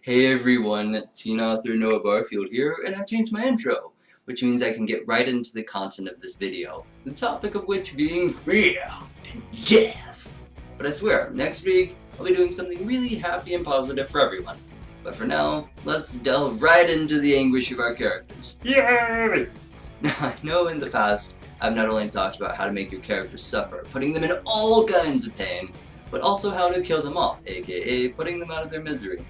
Hey everyone, Teen Author Noah Barfield here, and I've changed my intro, which means I can get right into the content of this video, the topic of which being fear and death. But I swear, next week I'll be doing something really happy and positive for everyone. But for now, let's delve right into the anguish of our characters. Yay! Now, I know in the past I've not only talked about how to make your characters suffer, putting them in all kinds of pain, but also how to kill them off, aka putting them out of their misery.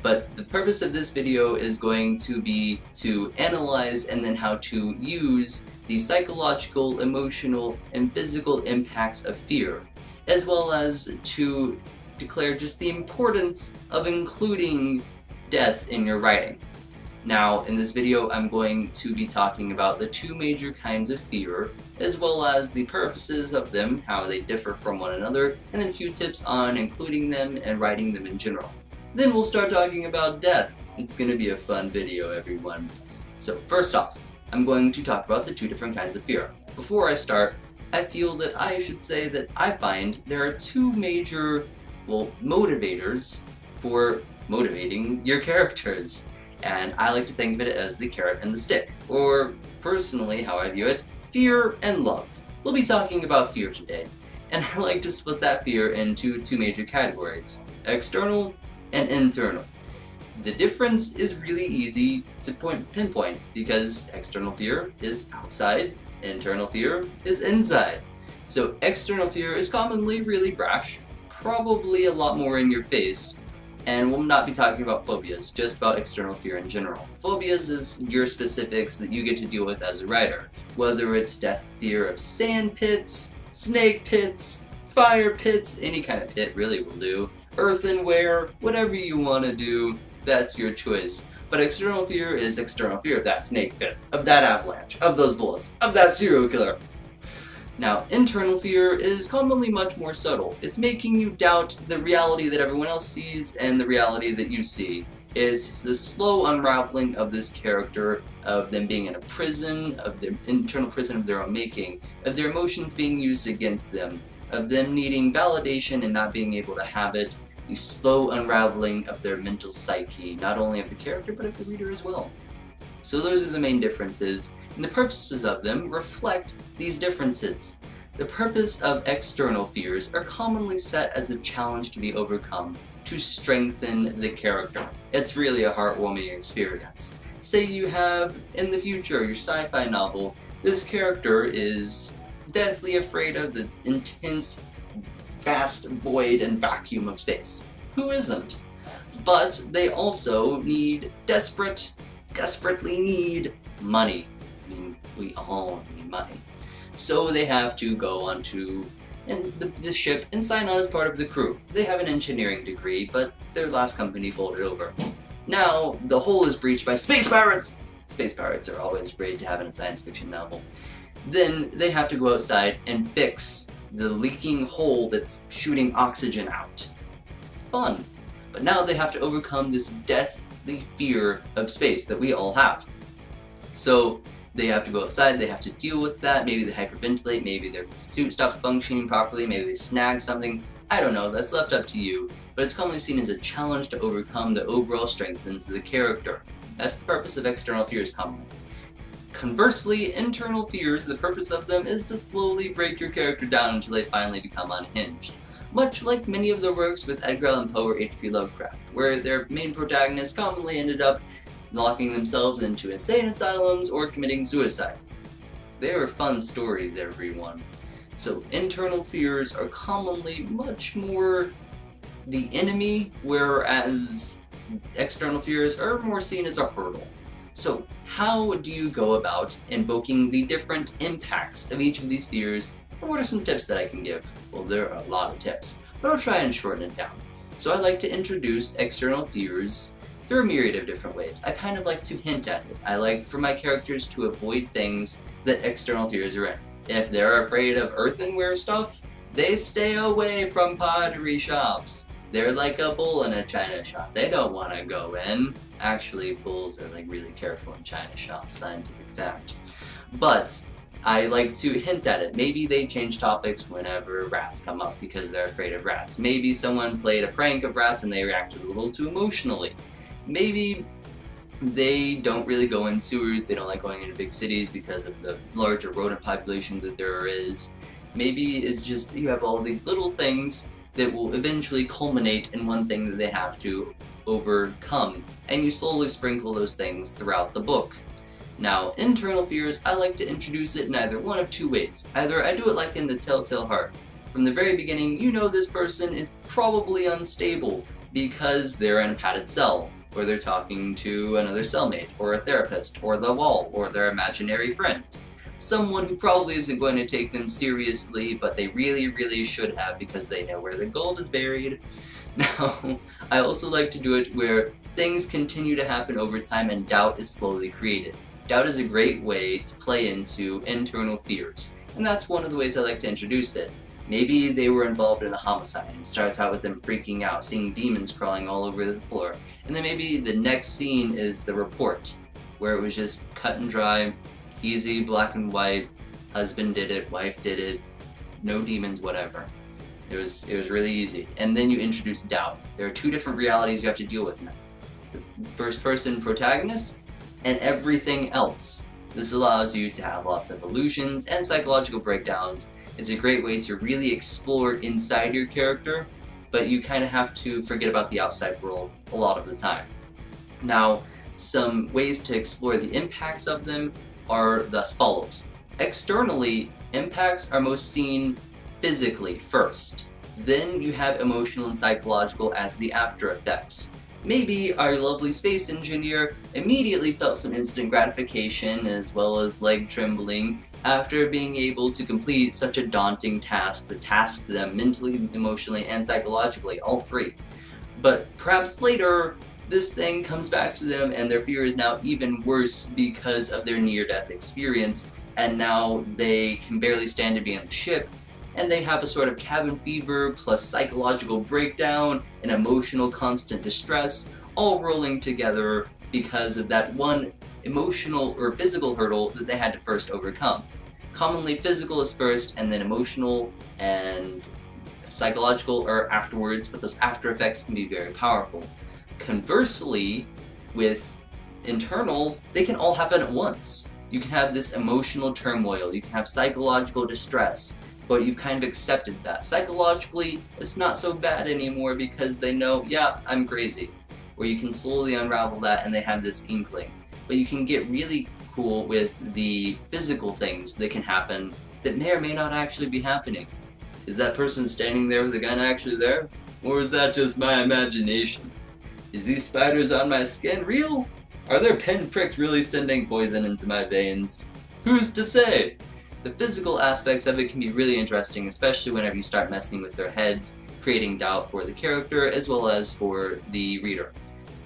But the purpose of this video is going to be to analyze and then how to use the psychological, emotional, and physical impacts of fear, as well as to declare just the importance of including death in your writing. Now, in this video, I'm going to be talking about the two major kinds of fear, as well as the purposes of them, how they differ from one another, and then a few tips on including them and writing them in general. Then we'll start talking about death. It's gonna be a fun video, everyone. So first off, I'm going to talk about the two different kinds of fear. Before I start, I feel that I should say that I find there are two major, motivators for motivating your characters. And I like to think of it as the carrot and the stick, or personally how I view it, fear and love. We'll be talking about fear today, and I like to split that fear into two major categories, external and internal. The difference is really easy to pinpoint because external fear is outside, internal fear is inside. So external fear is commonly really brash, probably a lot more in your face, and we'll not be talking about phobias, just about external fear in general. Phobias is your specifics that you get to deal with as a writer, whether it's death fear of sand pits, snake pits, fire pits, any kind of pit really will do, earthenware, whatever you want to do, that's your choice. But external fear is external fear of that snake pit, of that avalanche, of those bullets, of that serial killer. Now, internal fear is commonly much more subtle. It's making you doubt the reality that everyone else sees and the reality that you see. It's the slow unraveling of this character, of them being in a prison, of their internal prison of their own making, of their emotions being used against them, of them needing validation and not being able to have it, the slow unraveling of their mental psyche, not only of the character but of the reader as well. So those are the main differences, and the purposes of them reflect these differences. The purpose of external fears are commonly set as a challenge to be overcome, to strengthen the character. It's really a heartwarming experience. Say you have, in the future, your sci-fi novel, this character is deathly afraid of the intense, vast void and vacuum of space. Who isn't? But they also desperately need money. I mean, we all need money. So they have to go onto the ship and sign on as part of the crew. They have an engineering degree, but their last company folded over. Now, the hull is breached by space pirates! Space pirates are always great to have in a science fiction novel. Then they have to go outside and fix the leaking hole that's shooting oxygen out. Fun. But now they have to overcome this deathly fear of space that we all have. So they have to go outside, they have to deal with that, maybe they hyperventilate, maybe their suit stops functioning properly, maybe they snag something, I don't know, that's left up to you. But it's commonly seen as a challenge to overcome that overall strengthens the character. That's the purpose of external fears commonly. Conversely, internal fears, the purpose of them is to slowly break your character down until they finally become unhinged. Much like many of the works with Edgar Allan Poe or H.P. Lovecraft, where their main protagonists commonly ended up locking themselves into insane asylums or committing suicide. They were fun stories, everyone. So internal fears are commonly much more the enemy, whereas external fears are more seen as a hurdle. So how do you go about invoking the different impacts of each of these fears, and what are some tips that I can give? Well, there are a lot of tips, but I'll try and shorten it down. So I like to introduce external fears through a myriad of different ways. I kind of like to hint at it. I like for my characters to avoid things that external fears are in. If they're afraid of earthenware stuff, they stay away from pottery shops. They're like a bull in a china shop. They don't want to go in. Actually, bulls are like really careful in china shops, scientific fact. But I like to hint at it. Maybe they change topics whenever rats come up because they're afraid of rats. Maybe someone played a prank of rats and they reacted a little too emotionally. Maybe they don't really go in sewers, they don't like going into big cities because of the larger rodent population that there is. Maybe it's just you have all these little things that will eventually culminate in one thing that they have to overcome, and you slowly sprinkle those things throughout the book. Now, internal fears, I like to introduce it in either one of two ways. Either I do it like in the Telltale Heart. From the very beginning, you know this person is probably unstable because they're in a padded cell, or they're talking to another cellmate, or a therapist, or the wall, or their imaginary friend. Someone who probably isn't going to take them seriously, but they really, really should have because they know where the gold is buried. Now, I also like to do it where things continue to happen over time and doubt is slowly created. Doubt is a great way to play into internal fears, and that's one of the ways I like to introduce it. Maybe they were involved in a homicide and it starts out with them freaking out, seeing demons crawling all over the floor. And then maybe the next scene is the report, where it was just cut and dry, easy, black and white, husband did it, wife did it, no demons, whatever. It was really easy. And then you introduce doubt. There are two different realities you have to deal with now. The first person protagonists and everything else. This allows you to have lots of illusions and psychological breakdowns. It's a great way to really explore inside your character, but you kind of have to forget about the outside world a lot of the time. Now, some ways to explore the impacts of them are thus follows. Externally, impacts are most seen physically first. Then you have emotional and psychological as the after effects. Maybe our lovely space engineer immediately felt some instant gratification as well as leg trembling after being able to complete such a daunting task that tasked them mentally, emotionally, and psychologically, all three. But perhaps later, this thing comes back to them and their fear is now even worse because of their near-death experience, and now they can barely stand to be on the ship, and they have a sort of cabin fever plus psychological breakdown and emotional constant distress all rolling together because of that one emotional or physical hurdle that they had to first overcome. Commonly physical is first and then emotional and psychological are afterwards, but those after effects can be very powerful. Conversely, with internal, they can all happen at once. You can have this emotional turmoil, you can have psychological distress, but you've kind of accepted that. Psychologically, it's not so bad anymore because they know, yeah, I'm crazy. Or you can slowly unravel that and they have this inkling. But you can get really cool with the physical things that can happen that may or may not actually be happening. Is that person standing there with a gun actually there? Or is that just my imagination? Is these spiders on my skin real? Are their pinpricks really sending poison into my veins? Who's to say? The physical aspects of it can be really interesting, especially whenever you start messing with their heads, creating doubt for the character as well as for the reader.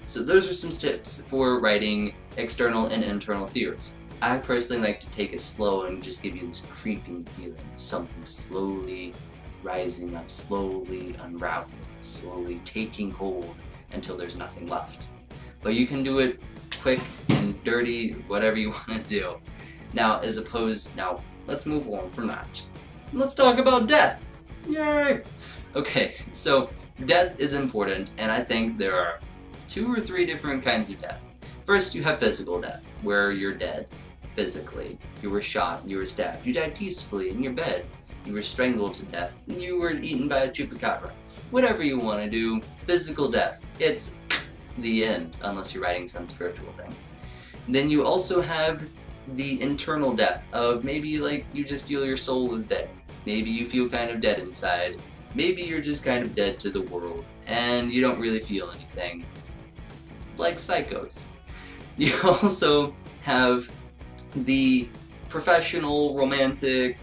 So those are some tips for writing external and internal fears. I personally like to take it slow and just give you this creeping feeling of something slowly rising up, slowly unraveling, slowly taking hold until there's nothing left. But you can do it quick and dirty, whatever you want to do. Now, let's move on from that. Let's talk about death! Yay! Okay, so death is important, and I think there are 2 or 3 different kinds of death. First, you have physical death, where you're dead physically. You were shot, you were stabbed, you died peacefully in your bed, you were strangled to death, and you were eaten by a chupacabra. Whatever you want to do, physical death. It's the end, unless you're writing some spiritual thing. Then you also have the internal death of maybe like you just feel your soul is dead. Maybe you feel kind of dead inside. Maybe you're just kind of dead to the world and you don't really feel anything. Like psychos. You also have the professional, romantic,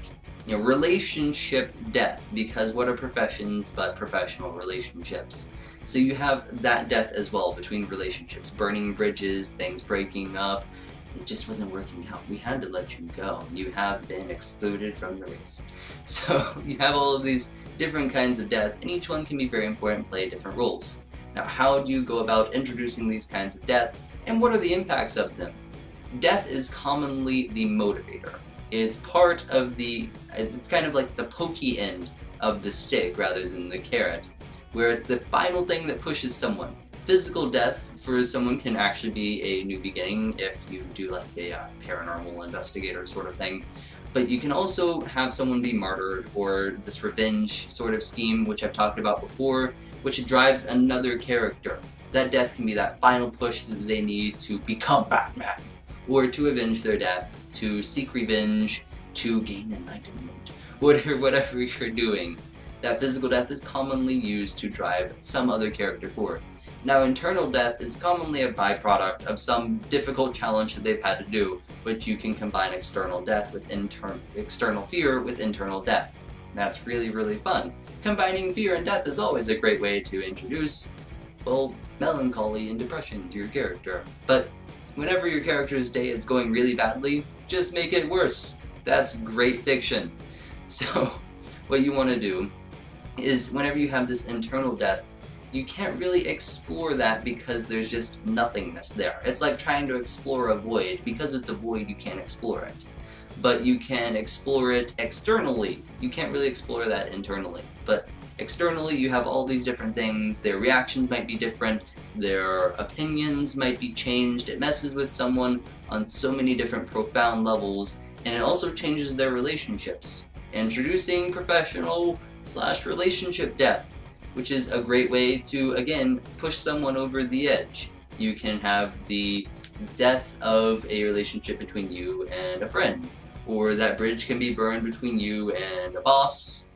relationship death, because what are professions but professional relationships? So you have that death as well between relationships, burning bridges, things breaking up. It just wasn't working out. We had to let you go. You have been excluded from the race. So you have all of these different kinds of death, and each one can be very important and play different roles. Now, how do you go about introducing these kinds of death, and what are the impacts of them? Death is commonly the motivator. It's part of it's kind of like the pokey end of the stick rather than the carrot, where it's the final thing that pushes someone. Physical death for someone can actually be a new beginning if you do like a paranormal investigator sort of thing. But you can also have someone be martyred, or this revenge sort of scheme, which I've talked about before, which drives another character. That death can be that final push that they need to become Batman, or to avenge their death, to seek revenge, to gain enlightenment, whatever you're doing. That physical death is commonly used to drive some other character forward. Now, internal death is commonly a byproduct of some difficult challenge that they've had to do, but you can combine external death with external fear with internal death. That's really, really fun. Combining fear and death is always a great way to introduce, well, melancholy and depression to your character. But whenever your character's day is going really badly, just make it worse. That's great fiction. So, what you want to do is whenever you have this internal death, you can't really explore that because there's just nothingness there. It's like trying to explore a void. Because it's a void, you can't explore it. But you can explore it externally. You can't really explore that internally. But externally, you have all these different things. Their reactions might be different. Their opinions might be changed. It messes with someone on so many different profound levels, and it also changes their relationships. Introducing professional/relationship death, which is a great way to, again, push someone over the edge. You can have the death of a relationship between you and a friend, or that bridge can be burned between you and a boss.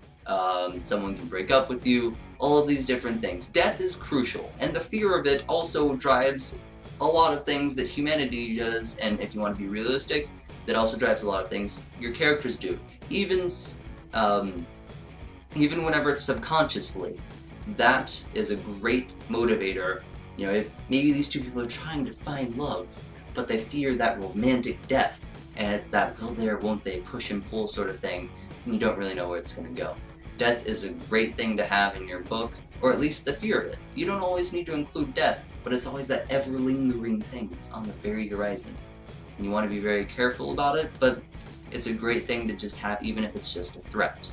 Someone can break up with you, all of these different things. Death is crucial, and the fear of it also drives a lot of things that humanity does, and if you want to be realistic, that also drives a lot of things your characters do. Even whenever it's subconsciously, that is a great motivator. You know, if maybe these two people are trying to find love, but they fear that romantic death, and it's that go there, won't they, push and pull sort of thing, and you don't really know where it's going to go. Death is a great thing to have in your book, or at least the fear of it. You don't always need to include death, but it's always that ever-lingering thing that's on the very horizon. And you want to be very careful about it, but it's a great thing to just have, even if it's just a threat.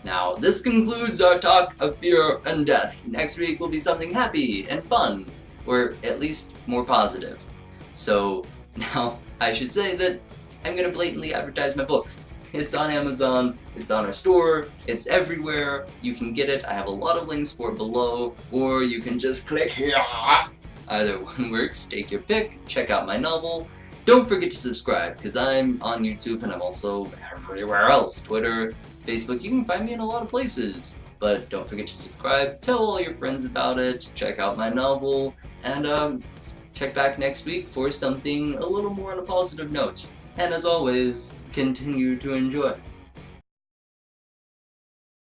Now, this concludes our talk of fear and death. Next week will be something happy and fun, or at least more positive. So, now, I should say that I'm going to blatantly advertise my book. It's on Amazon, it's on our store, it's everywhere, you can get it, I have a lot of links for it below, or you can just click here. Either one works, take your pick, check out my novel. Don't forget to subscribe, because I'm on YouTube and I'm also everywhere else. Twitter, Facebook, you can find me in a lot of places. But don't forget to subscribe, tell all your friends about it, check out my novel, and check back next week for something a little more on a positive note. And as always, continue to enjoy.